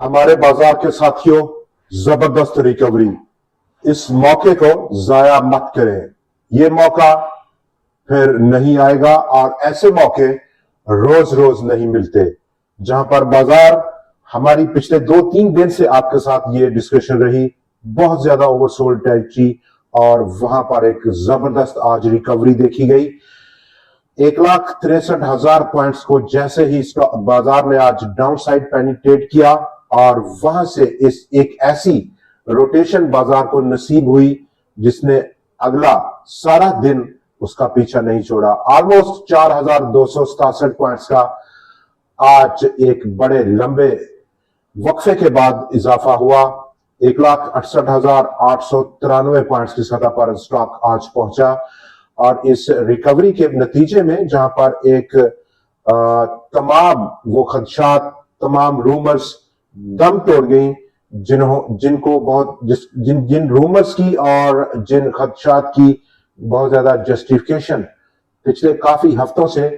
हमारे बाजार के साथियों, जबरदस्त रिकवरी। इस मौके को जाया मत करें। ये मौका फिर नहीं आएगा और ऐसे मौके रोज रोज नहीं मिलते। जहां पर बाजार हमारी पिछले 2-3 दिन से आपके साथ ये डिस्कशन रही, बहुत ज्यादा ओवरसोल्ड टेरिटरी और वहां पर एक जबरदस्त आज रिकवरी देखी गई। 1,63,000 पॉइंट्स को जैसे ही बाजार ने आज डाउन साइड पेनिट्रेट किया और वहां से इस एक ऐसी रोटेशन बाजार को नसीब हुई जिसने अगला सारा दिन उसका पीछा नहीं छोड़ा। ऑलमोस्ट 4,267 पॉइंट्स का आज एक बड़े लंबे वक्फे के बाद इजाफा हुआ। 1,68,893 पॉइंट्स की सतह पर स्टॉक आज पहुंचा और इस रिकवरी के नतीजे में जहां पर एक तमाम वो खदशात, तमाम रूमर्स दम तोड़ गई, जिनको बहुत जिन रूमर्स की और जिन खदशात की बहुत ज्यादा जस्टिफिकेशन पिछले काफी हफ्तों से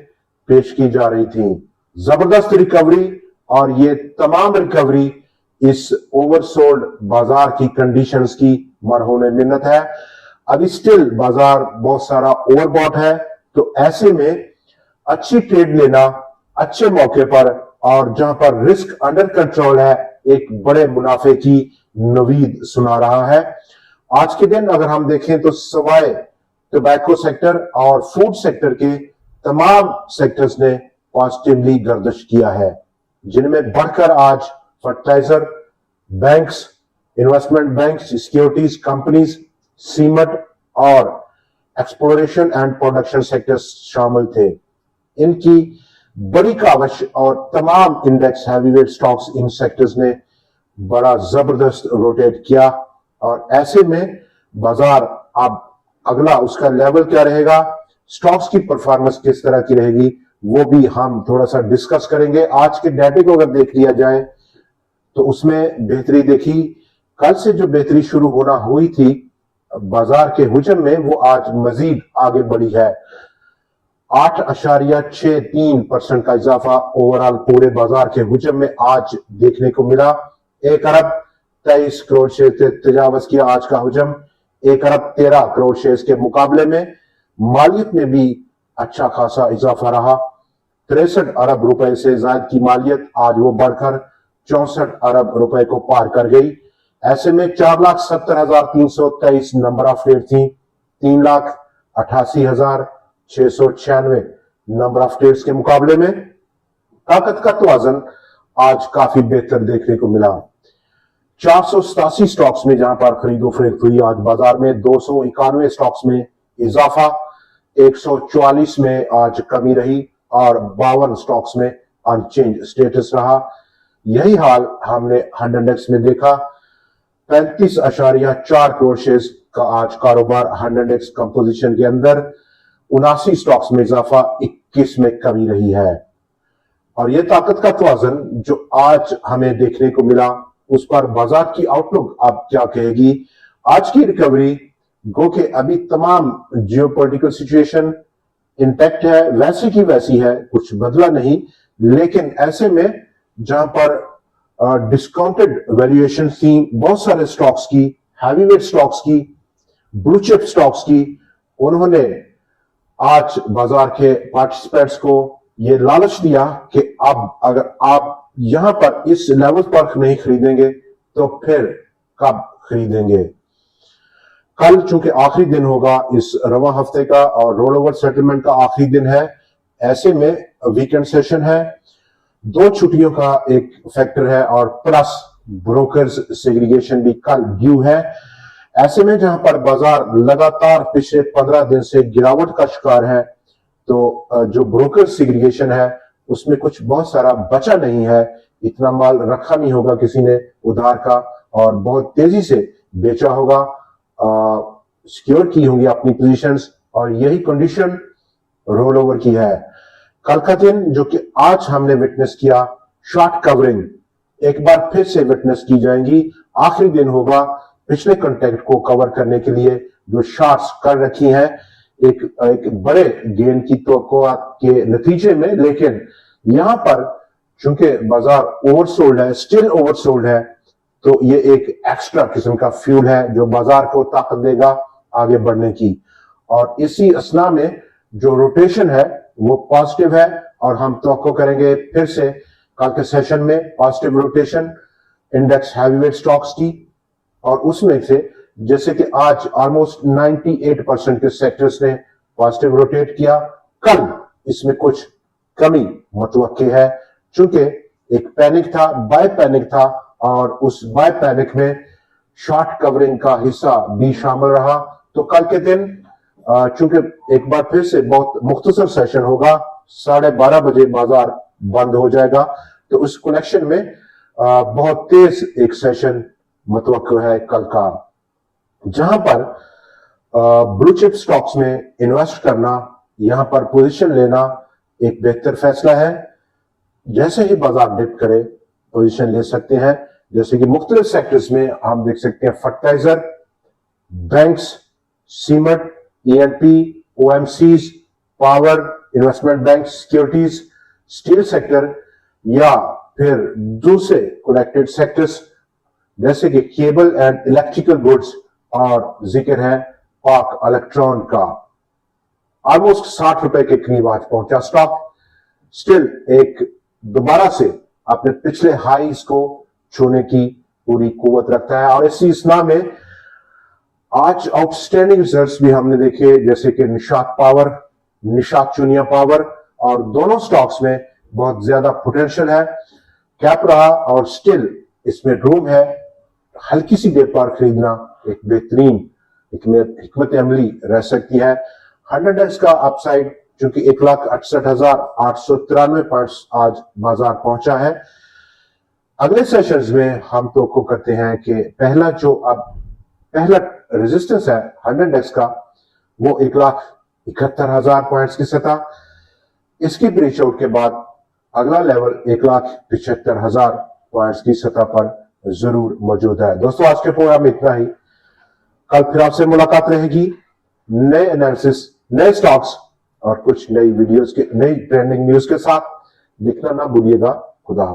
पेश की जा रही थी। जबरदस्त रिकवरी और ये तमाम रिकवरी इस ओवरसोल्ड बाजार की कंडीशंस की मरहून मिन्नत है। अभी स्टिल बाजार बहुत सारा ओवरबॉट है, तो ऐसे में अच्छी ट्रेड लेना अच्छे मौके पर और जहां पर रिस्क अंडर कंट्रोल है, एक बड़े मुनाफे की नवीद सुना रहा है। आज के दिन अगर हम देखें तो सवाए टोबैको सेक्टर और फूड सेक्टर के तमाम सेक्टर्स ने पॉजिटिवली गर्दिश किया है, जिनमें बढ़कर आज fertilizer, banks, investment banks, securities companies, cement और एक्सप्लोरेशन एंड प्रोडक्शन सेक्टर्स शामिल थे। इनकी बड़ी कावश और तमाम इंडेक्स हैवीवेट स्टॉक्स इन सेक्टर्स ने बड़ा जबरदस्त रोटेट किया और ऐसे में बाजार अब अगला उसका लेवल क्या रहेगा, स्टॉक्स की परफॉर्मेंस किस तरह की रहेगी, वो भी हम थोड़ा सा डिस्कस करेंगे। आज के डाटे को अगर देख लिया जाए तो उसमें बेहतरी देखी। कल से जो बेहतरी शुरू होना हुई थी बाजार के हुजम में, वो आज मजीद आगे बढ़ी है। 8.63% का इजाफा ओवरऑल पूरे बाजार के हुजम में आज देखने को मिला। 1 अरब 23 करोड़ शेयर से तजावज किया आज का हुजम। 1 अरब 13 करोड़ शेयर के मुकाबले में मालियत में भी अच्छा खासा इजाफा रहा। 63 अरब रुपए से ज्यादा की मालियत आज वो बढ़कर 64 अरब रुपए को पार कर गई। ऐसे में 4,70,323 नंबर ऑफ ट्रेड थी। 3,88,696 नंबर ऑफ ट्रेड्स के मुकाबले में ताकत का तवाज़न आज काफी बेहतर देखने को मिला। 487 स्टॉक्स में जहां पर खरीदो फरोख्त हुई आज बाजार में, 291 स्टॉक्स में इजाफा, 144 में आज कमी रही और 52 स्टॉक्स में अनचेंज स्टेटस रहा। यही हाल हमने हंड इंडेक्स में देखा। 35.4 करोड़ शेयर्स का आज कारोबार हंड इंडेक्स कंपोजिशन के अंदर, 79 स्टॉक्स में इजाफा, 21 में कमी रही है। और यह ताकत का तवाज़न जो आज हमें देखने को मिला, उस पर बाजार की आउटलुक अब क्या कहेगी। आज की रिकवरी गो के अभी तमाम जियोपॉलिटिकल सिचुएशन इंटैक्ट है, वैसी की वैसी है, कुछ बदला नहीं, लेकिन ऐसे में जहां पर डिस्काउंटेड वैल्यूएशन थी बहुत सारे स्टॉक्स की, हैवीवेट स्टॉक्स की, ब्लू चिप स्टॉक्स की, उन्होंने आज बाजार के पार्टिसिपेंट्स को ये लालच दिया कि अब अगर आप यहां पर इस लेवल पर नहीं खरीदेंगे तो फिर कब खरीदेंगे। कल चूंकि आखिरी दिन होगा इस रवा हफ्ते का और रोल ओवर सेटलमेंट का आखिरी दिन है, ऐसे में वीकेंड सेशन है, 2 छुट्टियों का एक फैक्टर है और प्लस ब्रोकर्स सेग्रीगेशन भी कल ड्यू है। ऐसे में जहां पर बाजार लगातार पिछले 15 दिन से गिरावट का शिकार है, तो जो ब्रोकर सेग्रीगेशन है उसमें कुछ बहुत सारा बचा नहीं है। इतना माल रखा नहीं होगा किसी ने उधार का और बहुत तेजी से बेचा होगा, सिक्योर की होंगी अपनी पोजीशंस और यही कंडीशन रोल ओवर की है। कल का दिन जो कि आज हमने विटनेस किया, शॉर्ट कवरिंग एक बार फिर से विटनेस की जाएंगी। आखिरी दिन होगा पिछले कंटेक्ट को कवर करने के लिए जो शॉर्ट्स कर रखी हैं एक बड़े गेन की तो के नतीजे में, लेकिन यहां पर चूंकि बाजार ओवरसोल्ड है, स्टिल ओवरसोल्ड है, तो ये एक एक्स्ट्रा किस्म का फ्यूल है जो बाजार को ताकत देगा आगे बढ़ने की। और इसी असना में जो रोटेशन है वो पॉजिटिव है, और हम तवक्को करेंगे फिर से कल के सेशन में positive rotation index heavyweight stocks की। और उसमें से जैसे कि आज ऑलमोस्ट 98% के सेक्टर्स ने पॉजिटिव रोटेट किया, कल इसमें कुछ कमी मुतवक्की है, चूंकि एक पैनिक था, बाय पैनिक था, और उस बाय पैनिक में शॉर्ट कवरिंग का हिस्सा भी शामिल रहा। तो कल के दिन चूंकि एक बार फिर से बहुत मुख्तसर सेशन होगा, 12:30 बजे बाजार बंद हो जाएगा, तो उस कनेक्शन में बहुत तेज एक सेशन मुतवक्किल है कल का, जहां पर ब्लू चिप स्टॉक्स में इन्वेस्ट करना, यहां पर पोजीशन लेना एक बेहतर फैसला है। जैसे ही बाजार डिप करे पोजीशन ले सकते हैं, जैसे कि मुख्तलिफ सेक्टर्स में हम देख सकते हैं fertilizer, banks, cement, ENP, OMCs, power, investment bank, securities, steel sector, या फिर दूसरे कनेक्टेड सेक्टर्स जैसे कि केबल एंड इलेक्ट्रिकल गुड्स, और जिक्र है पाक इलेक्ट्रॉन का। ऑलमोस्ट 60 रुपए के करीब आज पहुंचा स्टॉक, स्टिल एक दोबारा से अपने पिछले हाईज को छूने की पूरी कुव्वत रखता है। और इसी इसना में आज आउटस्टैंडिंग रिजल्ट्स भी हमने देखे, जैसे कि निशात पावर, निशात चुनिया पावर, और दोनों स्टॉक्स में बहुत ज्यादा पोटेंशियल है, कैप रहा, और स्टिल इसमें रूम है। हल्की सी देर पर खरीदना एक बेहतरीन हिकमत अमली रह सकती है। 100x का अपसाइड चूंकि 1,68,893 पॉइंट्स आज बाजार पहुंचा है। अगले सेशंस में हम तो करते हैं कि पहला रेजिस्टेंस है 100x का, वो 1,71,000 पॉइंट्स की सतह, इसकी ब्रीच आउट के बाद अगला लेवल 1,75,000 पॉइंट्स की सतह पर जरूर मौजूद है। दोस्तों, आज के प्रोग्राम में इतना ही। कल फिर आपसे मुलाकात रहेगी नए एनालिसिस, नए स्टॉक्स और कुछ नई वीडियोस के, नई ट्रेंडिंग न्यूज के साथ। देखना ना भूलिएगा। खुदा हाफिज।